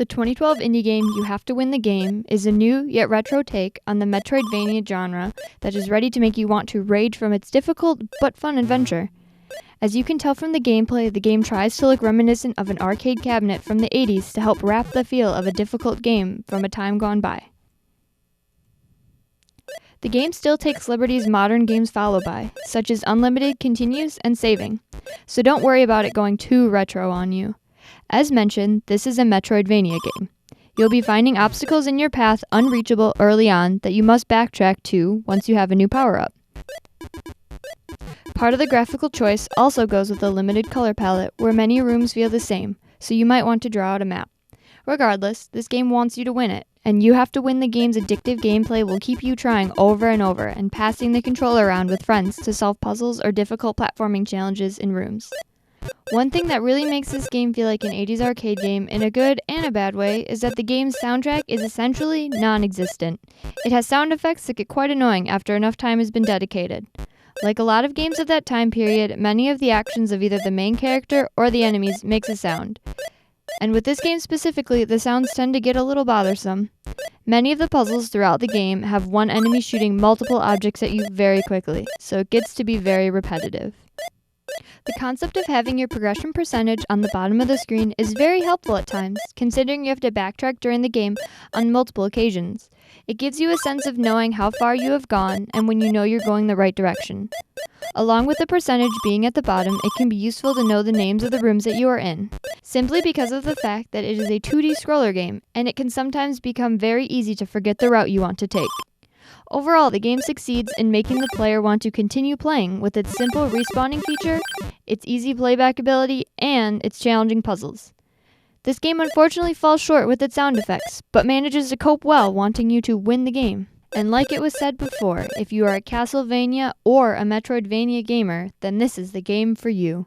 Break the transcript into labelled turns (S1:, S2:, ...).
S1: The 2012 indie game You Have to Win the Game is a new yet retro take on the Metroidvania genre that is ready to make you want to rage from its difficult but fun adventure. As you can tell from the gameplay, the game tries to look reminiscent of an arcade cabinet from the 80s to help wrap the feel of a difficult game from a time gone by. The game still takes liberties modern games follow by, such as unlimited continues and saving, so don't worry about it going too retro on you. As mentioned, this is a Metroidvania game. You'll be finding obstacles in your path unreachable early on that you must backtrack to once you have a new power-up. Part of the graphical choice also goes with a limited color palette where many rooms feel the same, so you might want to draw out a map. Regardless, this game wants you to win it, and You Have to Win the Game's addictive gameplay will keep you trying over and over and passing the controller around with friends to solve puzzles or difficult platforming challenges in rooms. One thing that really makes this game feel like an 80s arcade game in a good and a bad way is that the game's soundtrack is essentially non-existent. It has sound effects that get quite annoying after enough time has been dedicated. Like a lot of games of that time period, many of the actions of either the main character or the enemies makes a sound. And with this game specifically, the sounds tend to get a little bothersome. Many of the puzzles throughout the game have one enemy shooting multiple objects at you very quickly, so it gets to be very repetitive. The concept of having your progression percentage on the bottom of the screen is very helpful at times, considering you have to backtrack during the game on multiple occasions. It gives you a sense of knowing how far you have gone and when you know you're going the right direction. Along with the percentage being at the bottom, it can be useful to know the names of the rooms that you are in, simply because of the fact that it is a 2D scroller game, and it can sometimes become very easy to forget the route you want to take. Overall, the game succeeds in making the player want to continue playing with its simple respawning feature, its easy playback ability, and its challenging puzzles. This game unfortunately falls short with its sound effects, but manages to cope well wanting you to win the game. And like it was said before, if you are a Castlevania or a Metroidvania gamer, then this is the game for you.